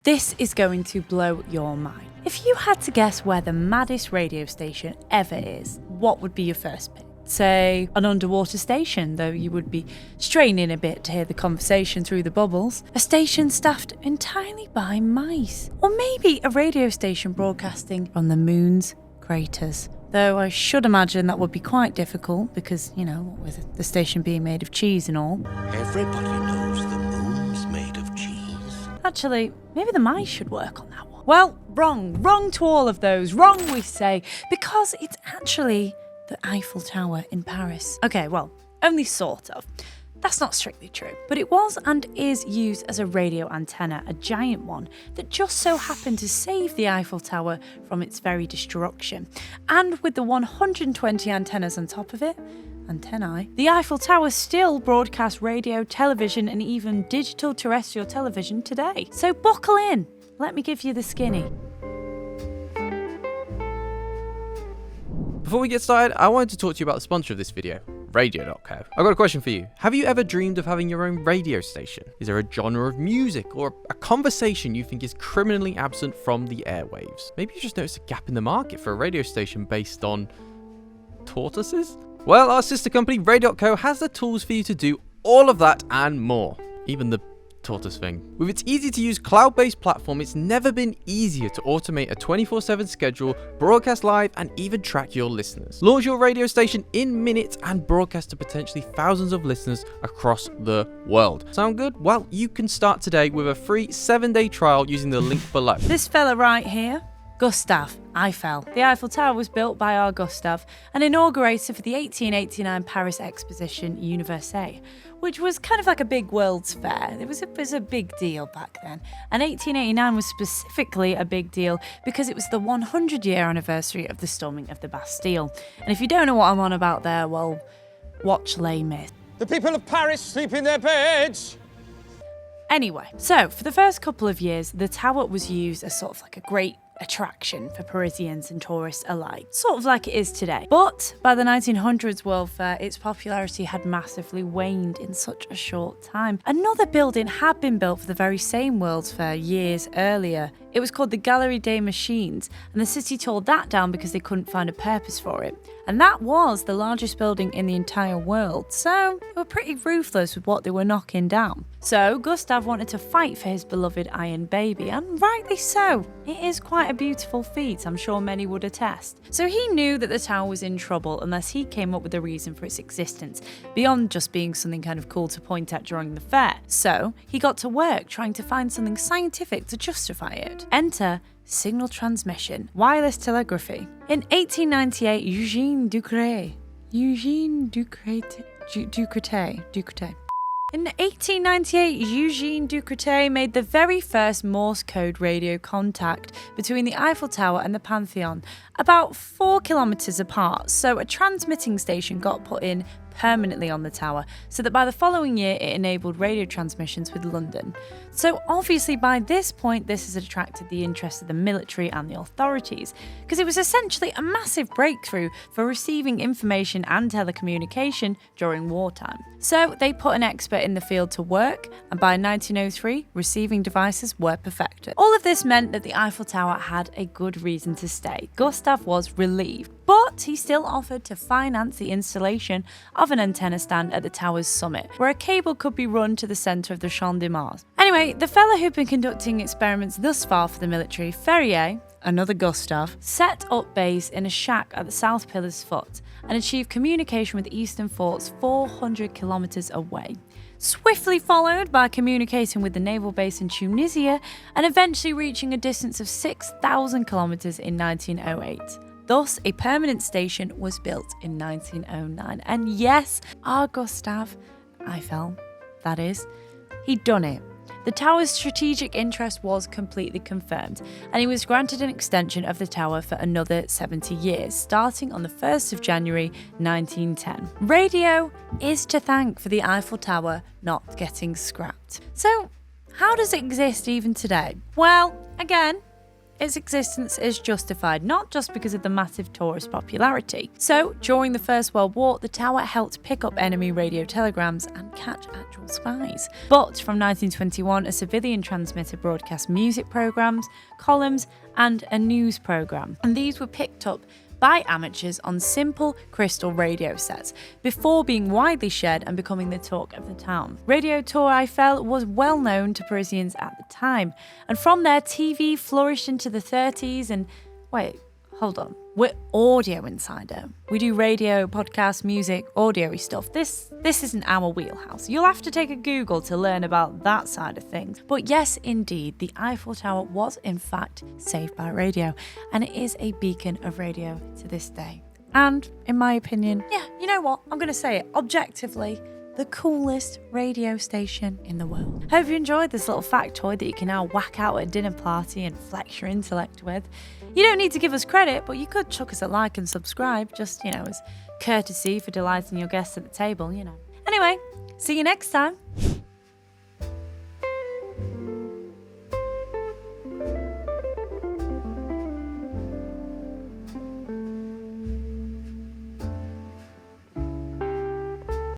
This is going to blow your mind. If you had to guess where the maddest radio station ever is, what would be your first pick? Say, an underwater station, though you would be straining a bit to hear the conversation through the bubbles. A station staffed entirely by mice. Or maybe a radio station broadcasting from the moon's craters. Though I should imagine that would be quite difficult because, with the station being made of cheese and all. Everybody knows the moon's made of cheese. Actually, maybe the mice should work on that one. Well, wrong to all of those. Wrong, we say, because it's actually the Eiffel Tower in Paris. Okay, well, only sort of. That's not strictly true, but it was and is used as a radio antenna, a giant one that just so happened to save the Eiffel Tower from its very destruction. And with the 120 antennas on top of it, the Eiffel Tower still broadcasts radio, television, and even digital terrestrial television today. So buckle in, let me give you the skinny. Before we get started, I wanted to talk to you about the sponsor of this video, Radio.co. I've got a question for you. Have you ever dreamed of having your own radio station? Is there a genre of music or a conversation you think is criminally absent from the airwaves? Maybe you just noticed a gap in the market for a radio station based on tortoises? Well, our sister company, Radio.co, has the tools for you to do all of that and more. Even the tortoise thing. With its easy-to-use cloud-based platform, it's never been easier to automate a 24/7 schedule, broadcast live, and even track your listeners. Launch your radio station in minutes and broadcast to potentially thousands of listeners across the world. Sound good? Well, you can start today with a free 7-day trial using the link below. This fella right here, Gustave Eiffel. The Eiffel Tower was built by our Gustave and inaugurated for the 1889 Paris Exposition Universelle, which was kind of like a big World's Fair. It was a big deal back then. And 1889 was specifically a big deal because it was the 100-year anniversary of the storming of the Bastille. And if you don't know what I'm on about there, well, watch Les Mis. The people of Paris sleep in their beds. Anyway, so for the first couple of years, the tower was used as sort of like a great attraction for Parisians and tourists alike, sort of like it is today. But by the 1900s World Fair, its popularity had massively waned in such a short time. Another building had been built for the very same World's Fair years earlier. It was called the Galerie des Machines, and the city tore that down because they couldn't find a purpose for it. And that was the largest building in the entire world, so they were pretty ruthless with what they were knocking down. So Gustave wanted to fight for his beloved Iron Baby, and rightly so. It is quite a beautiful feat, I'm sure many would attest. So he knew that the tower was in trouble unless he came up with a reason for its existence, beyond just being something kind of cool to point at during the fair. So he got to work trying to find something scientific to justify it. Enter signal transmission, wireless telegraphy. In 1898, Eugène Ducret. In 1898, Eugène Ducret made the very first Morse code radio contact between the Eiffel Tower and the Pantheon, about 4 kilometers apart, so a transmitting station got put in permanently on the tower, so that by the following year it enabled radio transmissions with London. So obviously by this point this has attracted the interest of the military and the authorities, because it was essentially a massive breakthrough for receiving information and telecommunication during wartime. So they put an expert in the field to work, and by 1903 receiving devices were perfected. All of this meant that the Eiffel Tower had a good reason to stay. Gustave was relieved, but he still offered to finance the installation of an antenna stand at the tower's summit, where a cable could be run to the centre of the Champ de Mars. Anyway, the fella who'd been conducting experiments thus far for the military, Ferrier, another Gustave, set up base in a shack at the South Pillar's foot and achieved communication with eastern forts 400 kilometres away. Swiftly followed by communicating with the naval base in Tunisia and eventually reaching a distance of 6,000 kilometres in 1908. Thus, a permanent station was built in 1909. And yes, our Gustave Eiffel, that is, he'd done it. The tower's strategic interest was completely confirmed, and he was granted an extension of the tower for another 70 years, starting on the 1st of January 1910. Radio is to thank for the Eiffel Tower not getting scrapped. So, how does it exist even today? Well, again, its existence is justified, not just because of the massive tourist popularity. So, during the First World War, the tower helped pick up enemy radio telegrams and catch actual spies. But from 1921, a civilian transmitter broadcast music programs, columns, and a news program. And these were picked up by amateurs on simple crystal radio sets before being widely shared and becoming the talk of the town. Radio Tour Eiffel was well known to Parisians at the time, and from there TV flourished into the 30s and hold on. We're Audio Insider. We do radio, podcast, music, audio-y stuff. This isn't our wheelhouse. You'll have to take a Google to learn about that side of things. But yes, indeed, the Eiffel Tower was in fact saved by radio, and it is a beacon of radio to this day. And in my opinion, yeah, you know what? I'm going to say it objectively. The coolest radio station in the world. Hope you enjoyed this little factoid that you can now whack out at a dinner party and flex your intellect with. You don't need to give us credit, but you could chuck us a like and subscribe, just, as courtesy for delighting your guests at the table, Anyway, see you next time.